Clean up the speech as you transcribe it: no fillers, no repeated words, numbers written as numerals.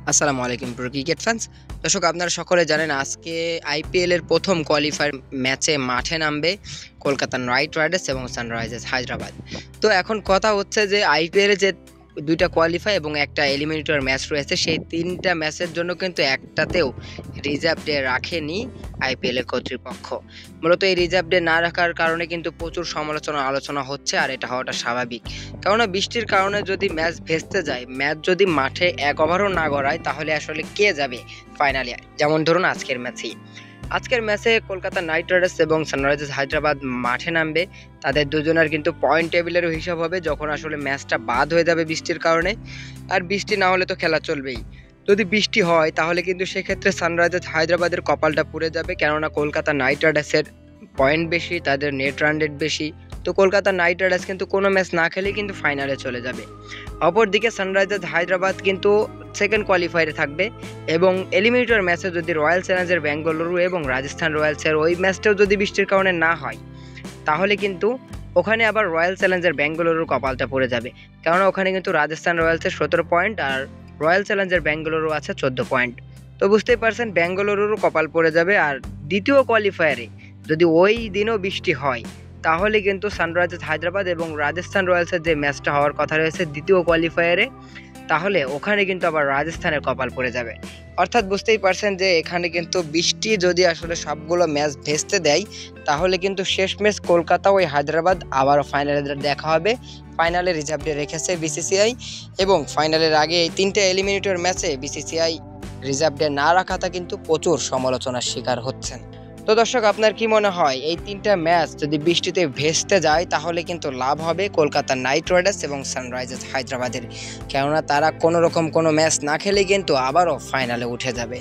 আসসালামু আলাইকুম প্রিয় ক্রিকেট ফ্যান্স। দর্শক, আপনারা সকলে জানেন আজকে আইপিএল এর প্রথম কোয়ালিফায়ার ম্যাচে মাঠে নামবে কলকাতা নাইট রাইডার্স এবং সানরাইজার্স হায়দ্রাবাদ। তো এখন কথা হচ্ছে যে আইপিএল এ যে দুইটা কোয়ালিফাই এবং একটা এলিমিনেটর ম্যাচ রয়েছে, সেই তিনটা ম্যাচের জন্য কিন্তু একটাতেও রিজার্ভ ডে রাখেনি আইপিএল এর কর্তৃপক্ষ। মূলত এই রিজার্ভ ডে না রাখার কারণে কিন্তু প্রচুর সমালোচনা আলোচনা হচ্ছে, আর এটা হওয়াটা স্বাভাবিক। কেননা বৃষ্টির কারণে যদি ম্যাচ ভেস্তে যায়, ম্যাচ যদি মাঠে এক ওভারও না গড়ায়, তাহলে আসলে কে যাবে ফাইনালে? যেমন ধরুন আজকের ম্যাচে কলকাতা নাইট রাইডার্স এবং সানরাইজার্স হায়দ্রাবাদ মাঠে নামবে। তাদের দুজনের কিন্তু পয়েন্ট টেবিলেরও হিসাব হবে যখন আসলে ম্যাচটা বাদ হয়ে যাবে বৃষ্টির কারণে। আর বৃষ্টি না হলে তো খেলা চলবেই। যদি বৃষ্টি হয় তাহলে কিন্তু সেক্ষেত্রে সানরাইজার্স হায়দ্রাবাদের কপালটা পুড়ে যাবে, কেননা কলকাতা নাইট রাইডার্সের পয়েন্ট বেশি, তাদের নেট রান রেট বেশি। তো কলকাতা নাইট রাইডার্স কিন্তু কোনো ম্যাচ না খেলেই কিন্তু ফাইনালে চলে যাবে। অপরদিকে সানরাইজার্স হায়দ্রাবাদ কিন্তু সেকেন্ড কোয়ালিফায়ারে থাকবে, এবং এলিমিনেটর ম্যাচে যদি রয়্যাল চ্যালেঞ্জার্স ব্যাঙ্গালুরু এবং রাজস্থান রয়্যালসের ওই ম্যাচটাও যদি বৃষ্টির কারণে না হয়, তাহলে কিন্তু ওখানে আবার রয়্যাল চ্যালেঞ্জার্স ব্যাঙ্গালুরুর কপালটা পড়ে যাবে। কেননা ওখানে কিন্তু রাজস্থান রয়্যালসের 17 পয়েন্ট আর রয়্যাল চ্যালেঞ্জার্স ব্যাঙ্গালুরু আছে 14 পয়েন্ট। তো বুঝতেই পারছেন ব্যাঙ্গালুরুরও কপাল পড়ে যাবে। আর দ্বিতীয় কোয়ালিফায়ারে যদি ওই দিনও বৃষ্টি হয়, তাহলে কিন্তু সানরাইজার্স হায়দ্রাবাদ এবং রাজস্থান রয়্যালসের যে ম্যাচটা হওয়ার কথা রয়েছে দ্বিতীয় কোয়ালিফায়ারে, তাহলে ওখানে কিন্তু আবার রাজস্থানের কপাল পড়ে যাবে। অর্থাৎ বুঝতেই পারছেন যে এখানে কিন্তু বৃষ্টি যদি আসলে সবগুলো ম্যাচ ভেস্তে দেয়, তাহলে কিন্তু শেষমেশ কলকাতা ওই হায়দ্রাবাদ আবারও ফাইনালে দেখা হবে। ফাইনালে রিজার্ভ ডে রেখেছে বিসিসিআই, এবং ফাইনালের আগে এই তিনটে এলিমিনেটর ম্যাচে বিসিসিআই রিজার্ভ ডে না রাখাটা কিন্তু প্রচুর সমালোচনার শিকার হচ্ছেন। তো দর্শক, আপনার কি মনে হয় এই তিনটা ম্যাচ যদি বৃষ্টিতে ভেস্তে যায়, তাহলে কিন্তু লাভ হবে কলকাতা নাইট রাইডার্স এবং সানরাইজার্স হায়দ্রাবাদের? কেননা তারা কোনো রকম কোনো ম্যাচ না খেলে কিন্তু আবারও ফাইনালে উঠে যাবে।